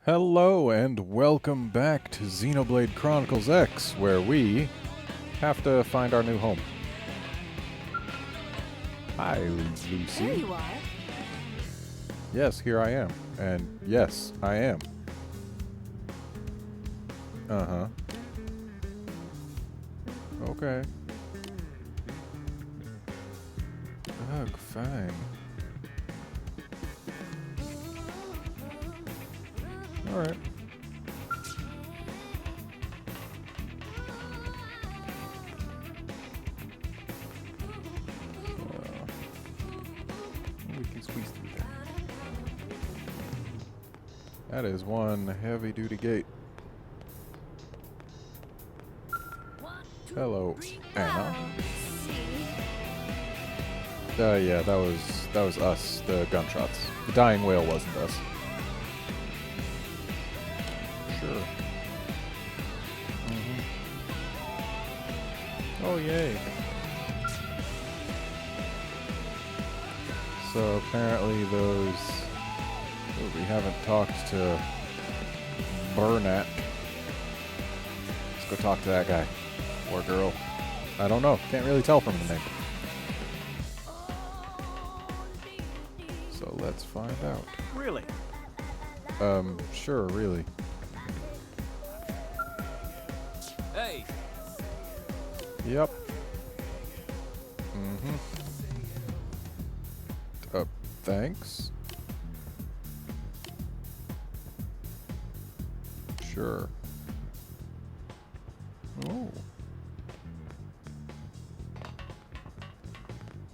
Hello and welcome back to Xenoblade Chronicles X, where we have to find our new home. Hi, Lucy. There you are. Yes, here I am. And yes, I am. Uh-huh. Okay. Ugh, fine. Alright. We can squeeze through there. That is one heavy-duty gate. Hello, Anna. Yeah, that was us, the gunshots. The dying whale wasn't us. Sure. Oh, yay. So apparently those... Oh, we haven't talked to Burnat. Let's go talk to that guy. Or girl. I don't know. Can't really tell from the name. So let's find out. Really? Sure, really. Hey! Yep. Thanks. Sure. Oh.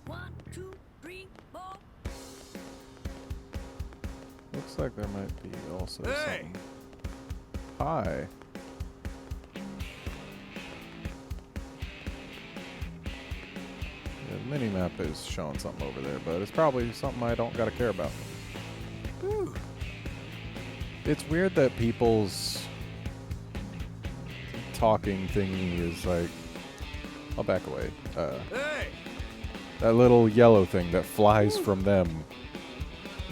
1, 2, 3, 4. Looks like there might be also Hey! something. Hi. The mini-map is showing something over there, but it's probably something I don't gotta care about. Whew. It's weird that people's talking thingy is like... I'll back away. Hey! That little yellow thing that flies from them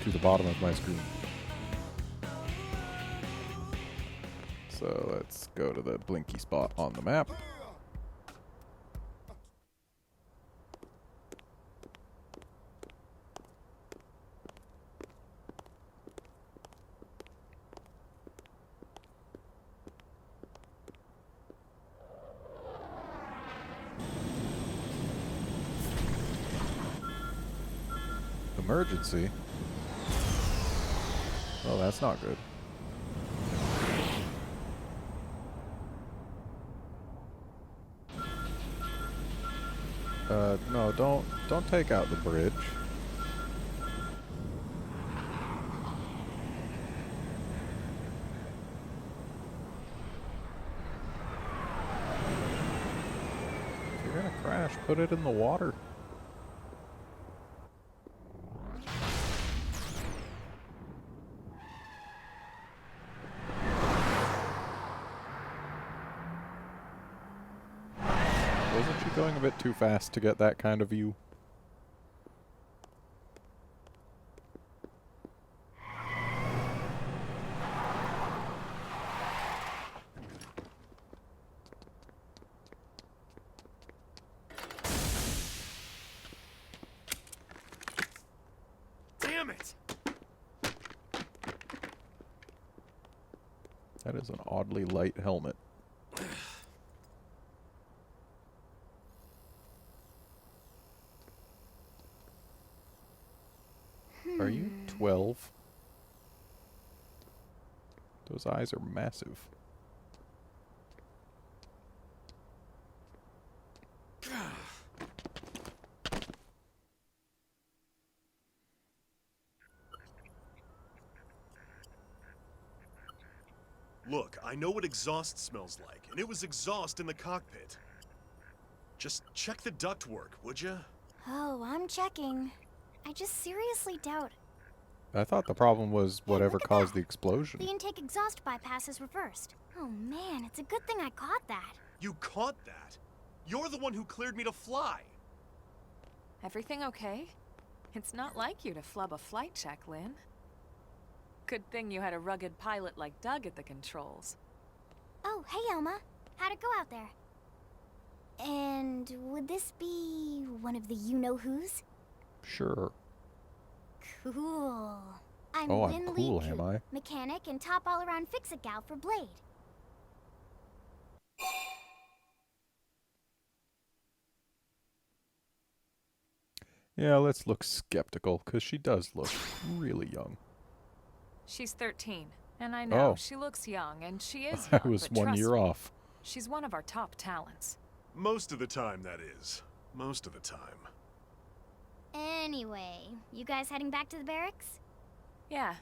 to the bottom of my screen. So let's go to the blinky spot on the map. Emergency? Well, that's not good. No, don't take out the bridge. If you're gonna crash, put it in the water. Wasn't she going a bit too fast to get that kind of view? Damn it! That is an oddly light helmet. Are you 12? Those eyes are massive. Look, I know what exhaust smells like, and it was exhaust in the cockpit. Just check the ductwork, would ya? Oh, I'm checking. I just seriously doubt. I thought the problem was whatever look at caused that. the explosion. The intake exhaust bypass is reversed. Oh man, it's a good thing I caught that. You caught that? You're the one who cleared me to fly. Everything okay? It's not like you to flub a flight check, Lynn. Good thing you had a rugged pilot like Doug at the controls. Oh, hey, Elma. How'd it go out there? And would this be one of the you-know-who's? Sure. Cool. I'm Oh, I'm Lynn cool, Lee am Coop, I? mechanic and top all-around fix-it gal for Blade. Yeah, let's look skeptical, because she does look really young. She's 13, and I know Oh. she looks young, and she is I young, was but 1 trust year me, off. she's one of our top talents. Most of the time, that is. Most of the time. Anyway, you guys heading back to the barracks? Yeah.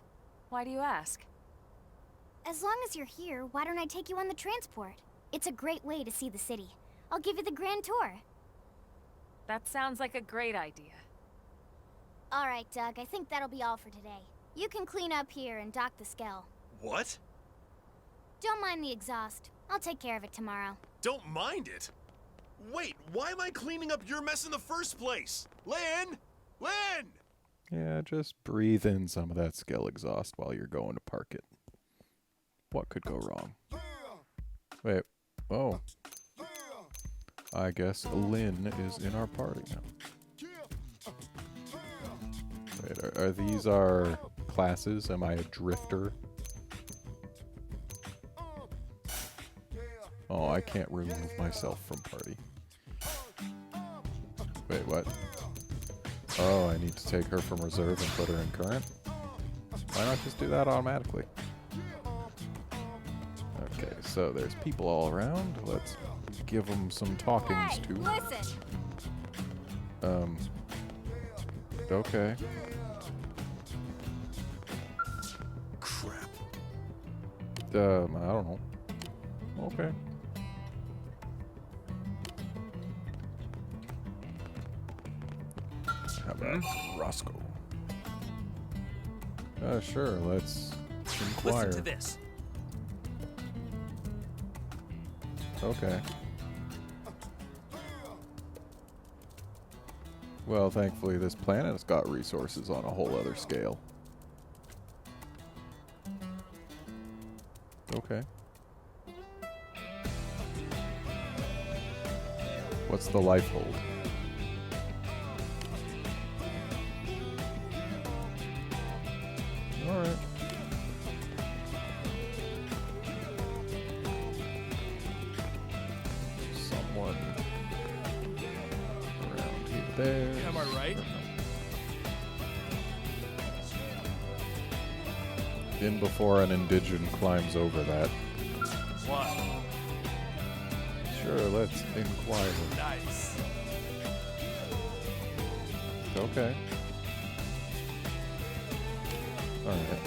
Why do you ask? As long as you're here, why don't I take you on the transport? It's a great way to see the city. I'll give you the grand tour. That sounds like a great idea. All right, Doug, I think that'll be all for today. You can clean up here and dock the Skell. What? Don't mind the exhaust. I'll take care of it tomorrow. Don't mind it? Wait, why am I cleaning up your mess in the first place? Lynn! Lynn! Yeah, just breathe in some of that Skell exhaust while you're going to park it. What could go wrong? Wait. Oh. I guess Lynn is in our party now. Wait, are these our classes? Am I a drifter? Oh, I can't remove myself from party. Wait, what? Oh, I need to take her from reserve and put her in current? Why not just do that automatically? Okay, so there's people all around. Let's give them some talkings to. Listen! Okay. Crap. I don't know. Okay. How about Roscoe? Sure, let's inquire. Listen to this. Okay. Well, thankfully this planet's got resources on a whole other scale. Okay. What's the life hold? Alright. Someone around here. There. Am I right? In before an indigene climbs over that. What? Sure, let's inquire. Nice. Okay. Alright.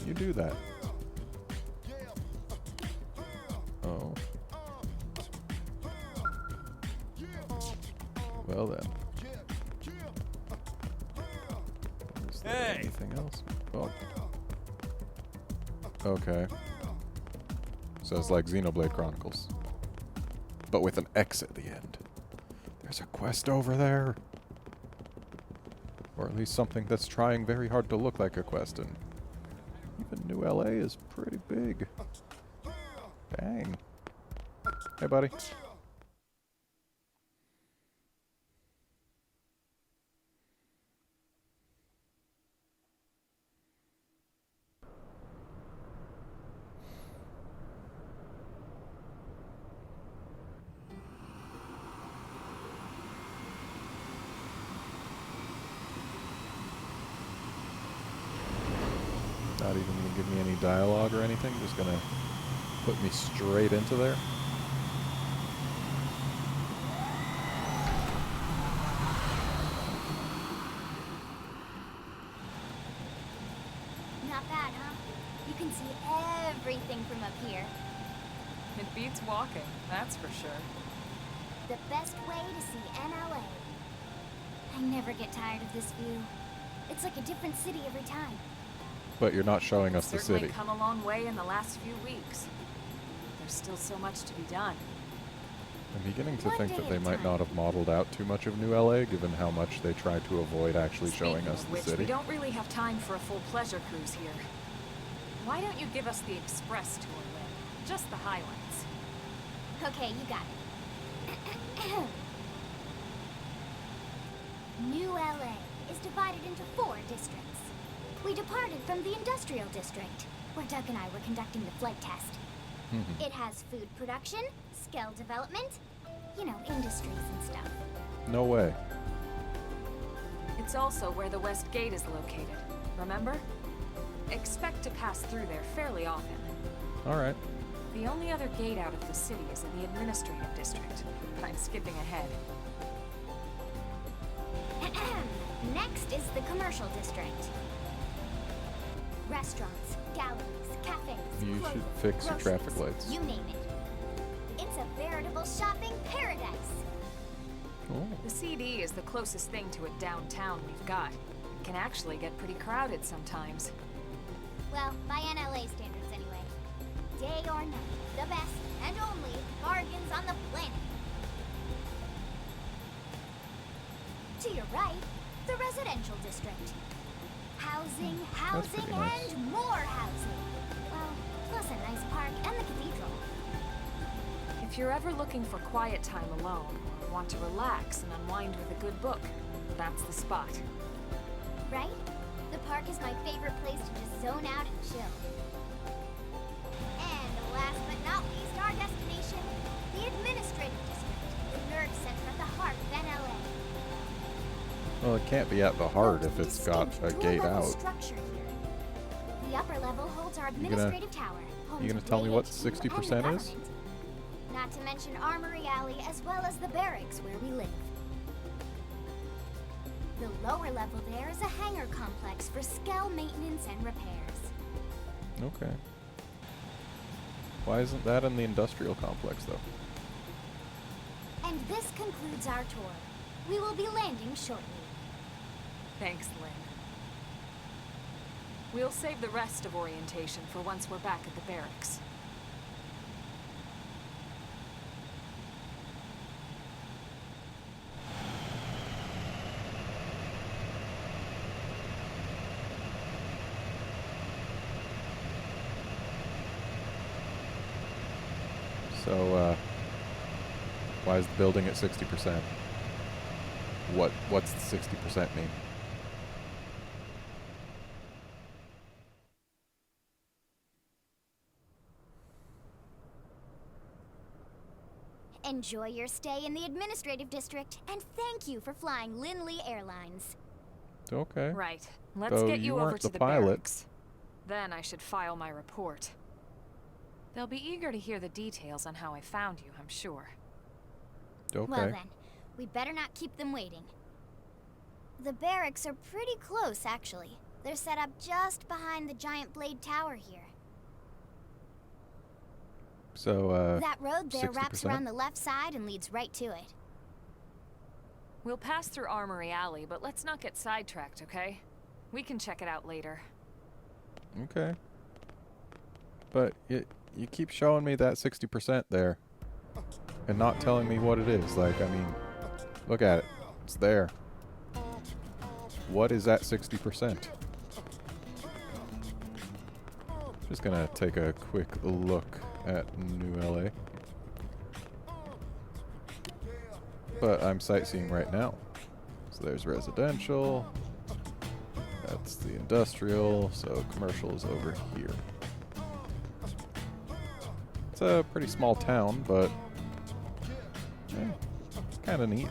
You do that. Oh. Well then. Is there Hey! anything else? Oh. Okay. So it's like Xenoblade Chronicles. But with an X at the end. There's a quest over there. Or at least something that's trying very hard to look like a quest, and even New LA is pretty big. Dang. Hey, buddy. Not even gonna give me any dialogue or anything, just gonna put me straight into there. Not bad, huh? You can see everything from up here. It beats walking, that's for sure. The best way to see NLA. I never get tired of this view. It's like a different city every time. But you're not showing us the Certainly city. come a long way in the last few weeks. There's still so much to be done. I'm beginning to One think day that at they a might time. not have modeled out too much of New LA, given how much they try to avoid actually showing Speaking us of the which, city. we don't really have time for a full pleasure cruise here. Why don't you give us the express tour, Lynn? Just the highlights. Okay, you got it. New LA is divided into 4 districts. We departed from the industrial district, where Doug and I were conducting the flight test. It has food production, skill development, you know, industries and stuff. No way. It's also where the West Gate is located, remember? Expect to pass through there fairly often. Alright. The only other gate out of the city is in the administrative district, but I'm skipping ahead. Next is the commercial district. Restaurants, galleries, cafes, You clothing, should fix your groceries, traffic lights. You name it. It's a veritable shopping paradise. Oh. The CD is the closest thing to a downtown we've got. It can actually get pretty crowded sometimes. Well, by NLA standards anyway. Day or night, the best and only bargains on the planet. To your right, the residential district. Housing, housing, pretty nice. and more housing. Well, plus a nice park and the cathedral. If you're ever looking for quiet time alone, or want to relax and unwind with a good book, that's the spot. Right? The park is my favorite place to just zone out and chill. And last but not least, our destination, the administrative district, the nerve center at the heart of NLA. Well, it can't be at the heart if it's got a gate out. Structure here. The upper level holds our gonna- administrative tower. home you to gonna tell me what JHQ 60% and the is? government. Not to mention Armory Alley as well as the barracks where we live. The lower level there is a hangar complex for Skell maintenance and repairs. Okay. Why isn't that in the industrial complex, though? And this concludes our tour. We will be landing shortly. Thanks, Lynn. We'll save the rest of orientation for once we're back at the barracks. So, why is the building at 60%? What's the 60% mean? Enjoy your stay in the administrative district, and thank you for flying Linley Airlines. Okay. Right. Let's So get you you over weren't to the the pilot. barracks. Then I should file my report. They'll be eager to hear the details on how I found you, I'm sure. Okay. Well then, we better not keep them waiting. The barracks are pretty close, actually. They're set up just behind the giant blade tower here. So, That road there wraps 60%? around the left side and leads right to it. We'll pass through Armory Alley, but let's not get sidetracked, okay? We can check it out later. okay. But you keep showing me that 60% there. And not telling me what it is. Like, I mean, look at it. It's there. What is that 60%? Just gonna take a quick look at New LA. But I'm sightseeing right now. So there's residential. That's the industrial. So commercial is over here. It's a pretty small town, but it's kind of neat.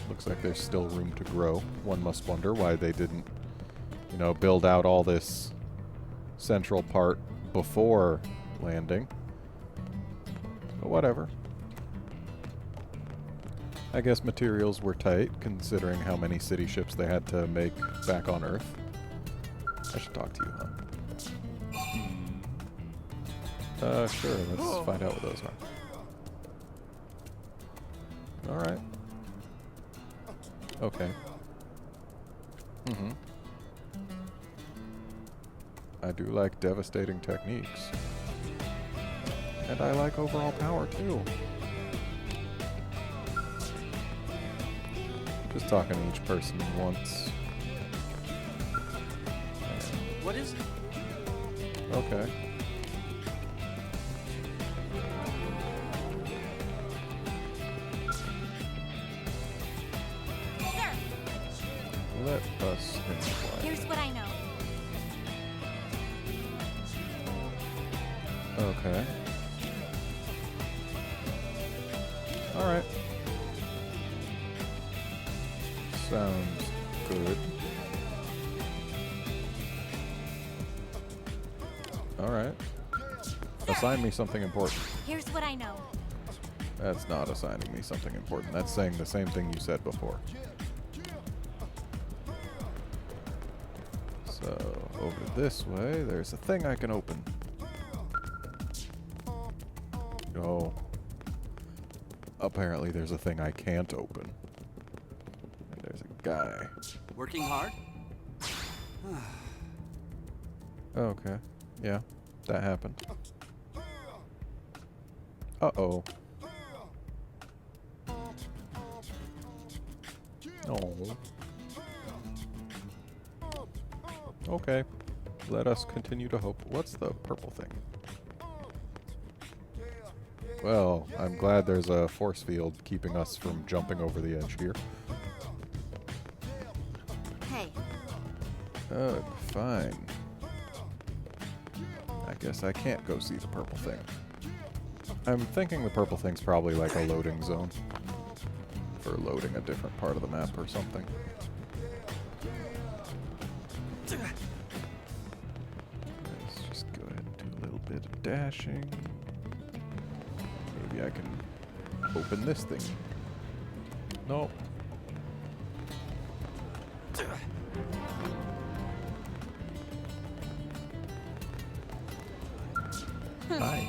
Looks like there's still room to grow. One must wonder why they didn't, build out all this central part before landing. But whatever. I guess materials were tight, considering how many city ships they had to make back on Earth. I should talk to you, huh? Sure, let's find out what those are. Alright. Okay. I do like devastating techniques. And I like overall power, too. Just talking to each person once. What is it? Okay. Sir, Let us inquire. here's what I know. Okay. Alright. Sounds good. Alright. Assign me something important. Here's what I know. That's not assigning me something important. That's saying the same thing you said before. So, over this way, there's a thing I can open. Oh. Apparently there's a thing I can't open. And there's a guy. Working hard? Okay. Yeah, that happened. Uh-oh. Oh. Okay. Let us continue to hope. What's the purple thing? Well, I'm glad there's a force field keeping us from jumping over the edge here. Hey, Fine. I guess I can't go see the purple thing. I'm thinking the purple thing's probably like a loading zone. For loading a different part of the map or something. Let's just go ahead and do a little bit of dashing. Maybe I can open this thing. Nope. Hi.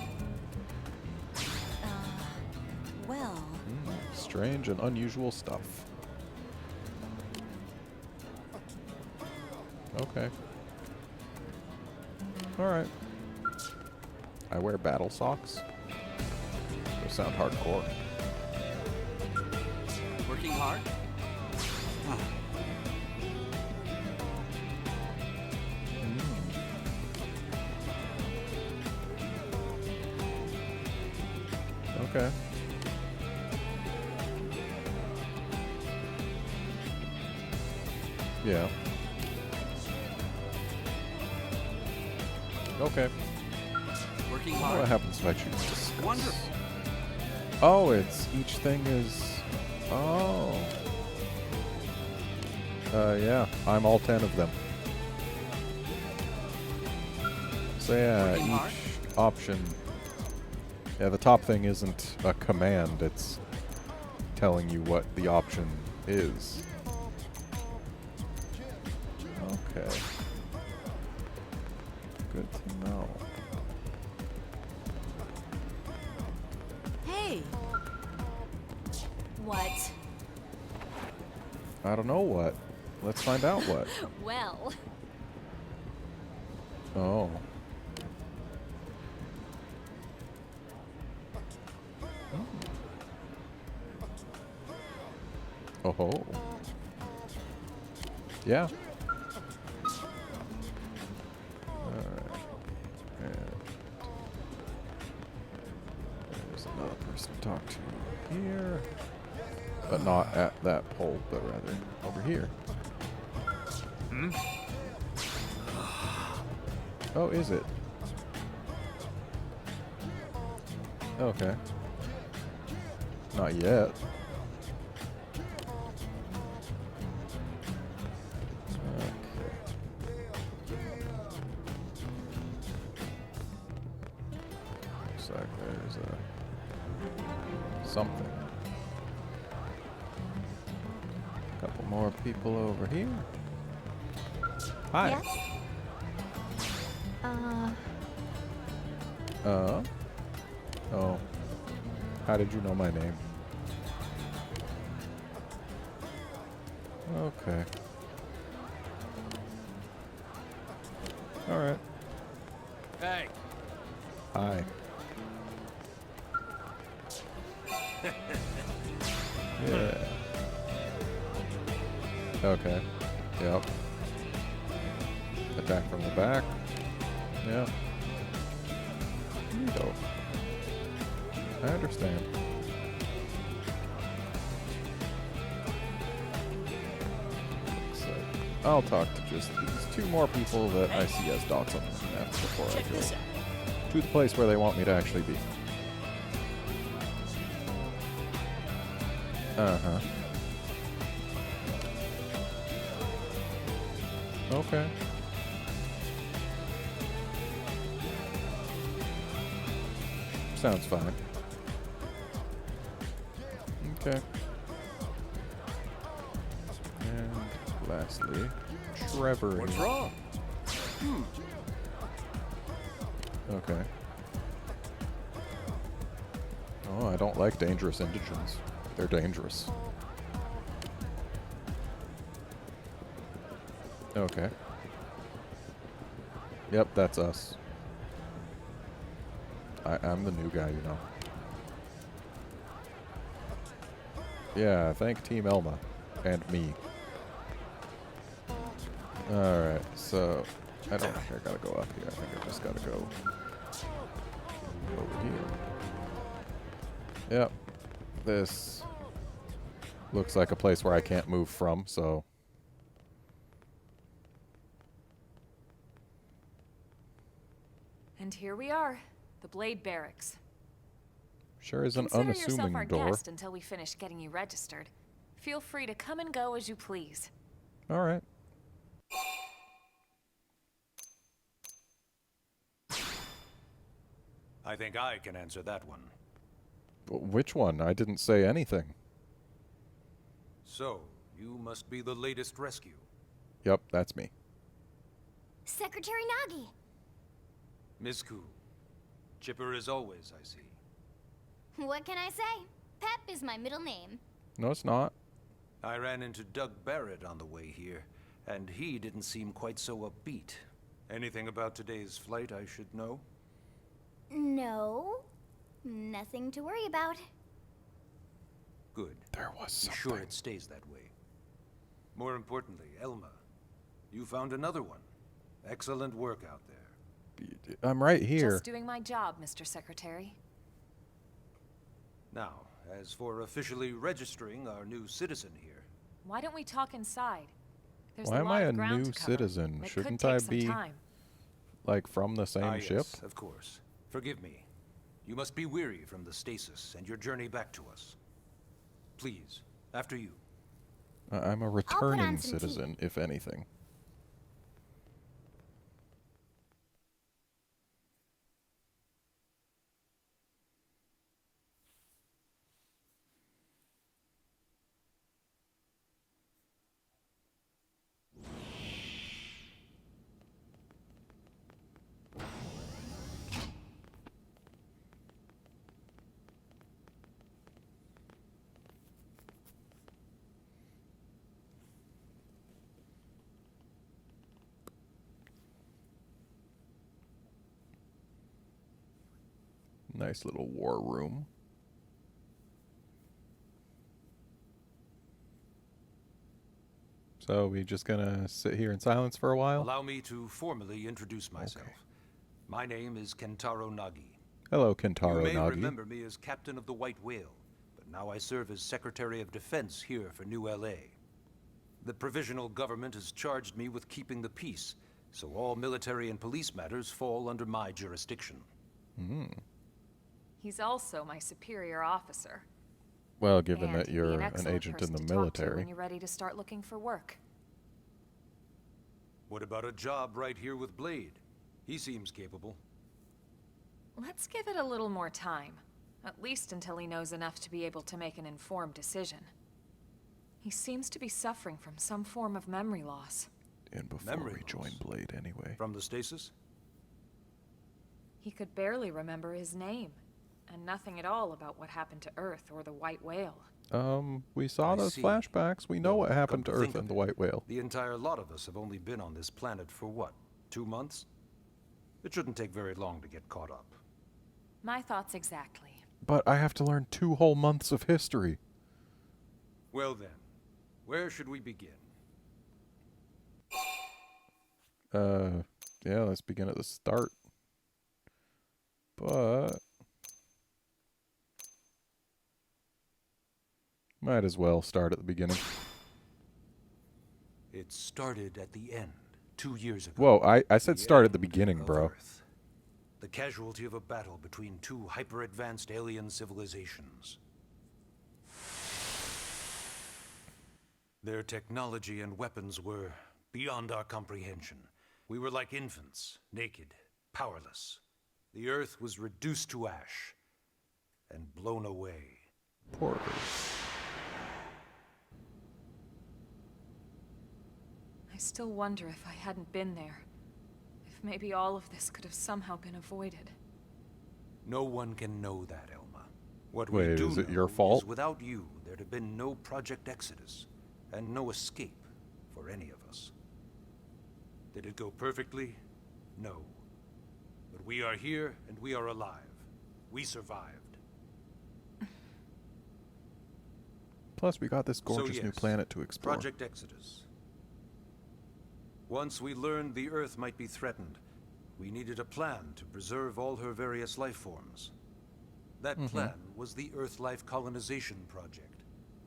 well, Strange and unusual stuff. Okay. Alright. I wear battle socks. Those sound hardcore. Working hard? Okay. Yeah. Okay. Working What hard? happens if I choose discuss? Wonderful. Oh, it's each thing is. Oh. Yeah. I'm all 10 of them. So yeah, Working hard? each option. Yeah, the top thing isn't a command. It's telling you what the option is. Okay. Good to know. hey. What? I don't know what. Let's find out what. Well, Oh. Oh ho. Yeah. Alright. And there's another person to talk to here. But not at that pole, but rather over here. Oh, is it? Okay. Not yet. Okay. Looks like there's a something. Couple more people over here. Hi. yes? Oh. How did you know my name? Okay. Alright. Yeah. Okay. Yep. Attack from the back. Yeah. Neato. I understand. Looks like I'll talk to just these two more people that I see as dots on the map before I Check go this out. to the place where they want me to actually be. Uh-huh. Okay. Sounds fine. Okay. And lastly, Trevor. What's here. wrong? Okay. Oh, I don't like dangerous indigents. They're dangerous. Okay. Yep, that's us. I'm the new guy, you know. Yeah, thank Team Elma. And me. Alright, so... I don't think I gotta go up here. I think I just gotta go... over here. Yep. This... looks like a place where I can't move from, so... And here we are, the Blade Barracks. Sure is an Consider yourself unassuming our door. guest until we finish getting you registered. Feel free to come and go as you please. Alright. I think I can answer that one. Which one? I didn't say anything. So, you must be the latest rescue. Yep, that's me. Secretary Nagi. Miss Koo. Chipper as always, I see. What can I say? Pep is my middle name. No, it's not. I ran into Doug Barrett on the way here, and he didn't seem quite so upbeat. Anything about today's flight I should know? No. Nothing to worry about. Good. There was Be something. sure it stays that way. More importantly, Elma, you found another one. Excellent work out there. I'm right here. Just doing my job, Mr. Secretary. Now, as for officially registering our new citizen here, Why don't we talk inside? There's Why a am lot I of a ground new to cover. citizen? It Shouldn't could take I some be time. like from the same ship? Yes, of course. Forgive me. You must be weary from the stasis and your journey back to us. Please, after you. I'm a on returning some tea. citizen, if anything. Nice little war room. So we just gonna sit here in silence for a while? Allow me to formally introduce myself. Okay. My name is Kentaro Nagi. Hello, You Kentaro may Nagi. remember me as captain of the White Whale, but now I serve as Secretary of Defense here for New LA. The provisional government has charged me with keeping the peace, so all military and police matters fall under my jurisdiction. He's also my superior officer. Well, given And that he'd be you're an excellent agent in person the to talk to military. when you're ready to start looking for work. What about a job right here with Blade? He seems capable. Let's give it a little more time. At least until he knows enough to be able to make an informed decision. He seems to be suffering from some form of memory loss. And before Memory we join loss. Blade anyway. From the stasis? He could barely remember his name, and nothing at all about what happened to Earth or the White Whale. We saw I those see. flashbacks. We know Well, what happened to come to Earth think of and the it, White Whale. The entire lot of us have only been on this planet for what, 2 months? It shouldn't take very long to get caught up. My thoughts exactly. But I have to learn 2 whole months of history. Well then, where should we begin? Yeah, let's begin at the start. But might as well start at the beginning. It started at the end, 2 years ago. Whoa, I said The start at the end beginning, of bro. Earth. The casualty of a battle between two hyper-advanced alien civilizations. Their technology and weapons were beyond our comprehension. We were like infants, naked, powerless. The Earth was reduced to ash and blown away. Poor I still wonder if I hadn't been there. If maybe all of this could have somehow been avoided. No one can know that, Elma. What Wait, we do is it know your fault? is without you, there'd have been no Project Exodus, and no escape for any of us. Did it go perfectly? No. But we are here, and we are alive. We survived. Plus, we got this gorgeous So new yes, planet to explore. Project Exodus. Once we learned the Earth might be threatened, we needed a plan to preserve all her various life forms. That plan was the Earth Life Colonization Project,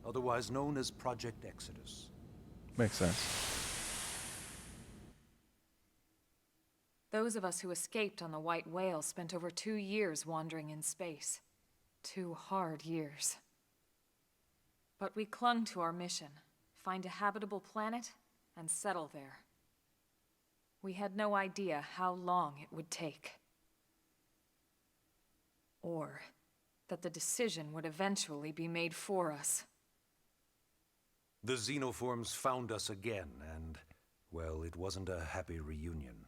otherwise known as Project Exodus. Makes sense. Those of us who escaped on the White Whale spent over 2 years wandering in space. 2 hard years. But we clung to our mission, find a habitable planet and settle there. We had no idea how long it would take. Or that the decision would eventually be made for us. The xenoforms found us again, and, well, it wasn't a happy reunion.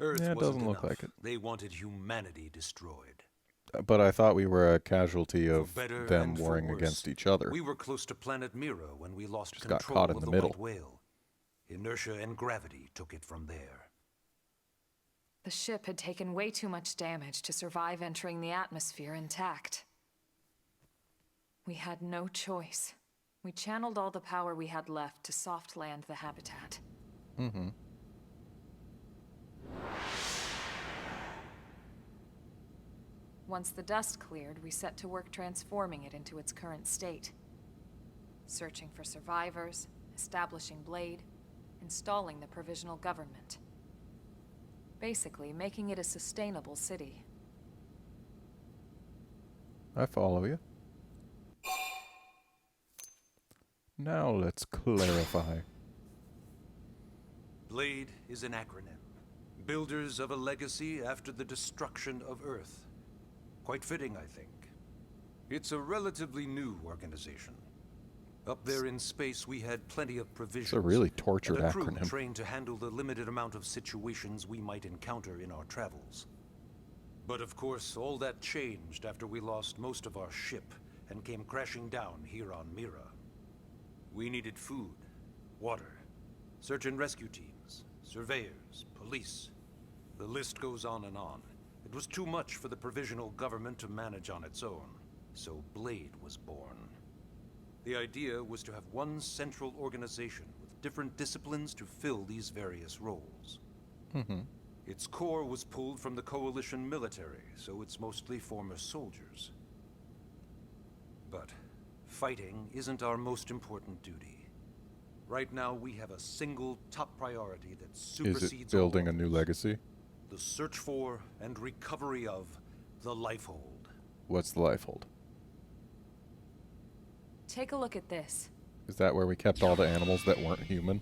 Earth Yeah, it wasn't doesn't look enough. like it. They wanted humanity destroyed. But I thought we were a casualty of better them and for warring worse. against each other. We were close to planet Mira when we lost Just got control caught in of the the middle. White Whale. Inertia and gravity took it from there. The ship had taken way too much damage to survive entering the atmosphere intact. We had no choice. We channeled all the power we had left to soft land the habitat. Once the dust cleared, we set to work transforming it into its current state. Searching for survivors, establishing Blade, installing the provisional government. Basically, making it a sustainable city. I follow you. Now let's clarify. Blade is an acronym. Builders of a legacy after the destruction of Earth. Quite fitting, I think. It's a relatively new organization. Up there in space, we had plenty of provisions. It's a really tortured and a crew acronym. trained to handle the limited amount of situations we might encounter in our travels. But of course, all that changed after we lost most of our ship and came crashing down here on Mira. We needed food, water, search and rescue teams, surveyors, police. The list goes on and on. It was too much for the provisional government to manage on its own, so Blade was born. The idea was to have one central organization with different disciplines to fill these various roles. Its core was pulled from the Coalition military, so it's mostly former soldiers. But fighting isn't our most important duty. Right now, we have a single top priority that supersedes Is it building all a new others. legacy? The search for and recovery of the Lifehold. What's the Lifehold? Take a look at this. Is that where we kept all the animals that weren't human?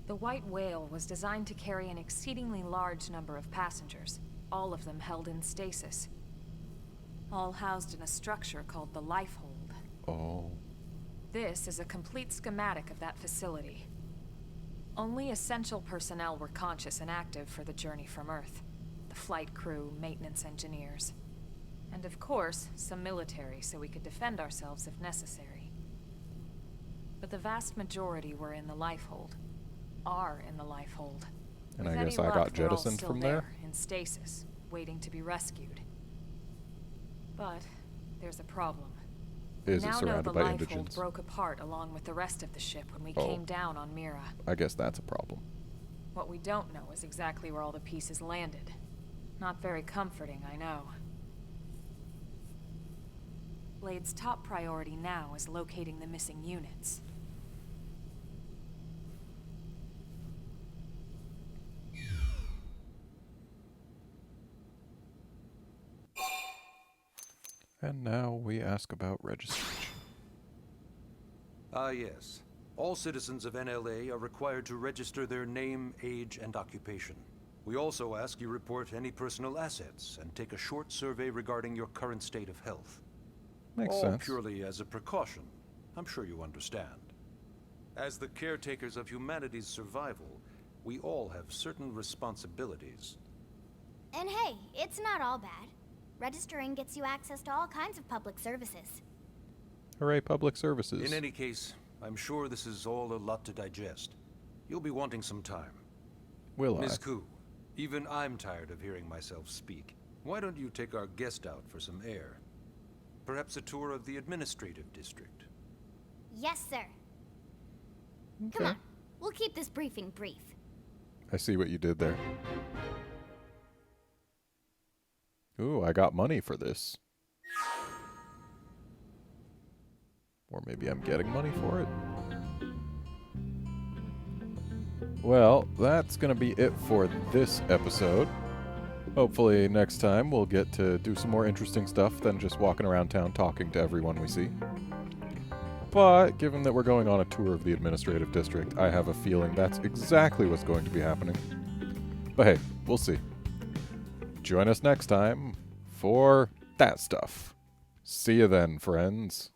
The White Whale was designed to carry an exceedingly large number of passengers, all of them held in stasis. All housed in a structure called the Lifehold. Oh. This is a complete schematic of that facility. Only essential personnel were conscious and active for the journey from Earth. The flight crew, maintenance engineers. And of course, some military so we could defend ourselves if necessary. But the vast majority were in the Lifehold. Are in the Lifehold. And With I any guess I luck, got they're all jettisoned still from there? in stasis, waiting to be rescued. But there's a problem. Is it Now know surrounded the by lifehold indigents? broke apart along with the rest of the ship when we Oh. came down on Mira. I guess that's a problem. What we don't know is exactly where all the pieces landed. Not very comforting, I know. Blade's top priority now is locating the missing units. And now we ask about registration. Ah, yes. All citizens of NLA are required to register their name, age, and occupation. We also ask you report any personal assets and take a short survey regarding your current state of health. Makes All sense. purely as a precaution. I'm sure you understand. As the caretakers of humanity's survival, we all have certain responsibilities. And hey, it's not all bad. Registering gets you access to all kinds of public services. Hooray, public services. In any case, I'm sure this is all a lot to digest. You'll be wanting some time. Will I? Ms. Koo, even I'm tired of hearing myself speak. Why don't you take our guest out for some air? Perhaps a tour of the administrative district. Yes, sir. Come on, we'll keep this briefing brief. I see what you did there. Ooh, I got money for this. Or maybe I'm getting money for it. Well, that's going to be it for this episode. Hopefully next time we'll get to do some more interesting stuff than just walking around town talking to everyone we see. But given that we're going on a tour of the administrative district, I have a feeling that's exactly what's going to be happening. But hey, we'll see. Join us next time for that stuff. See you then, friends.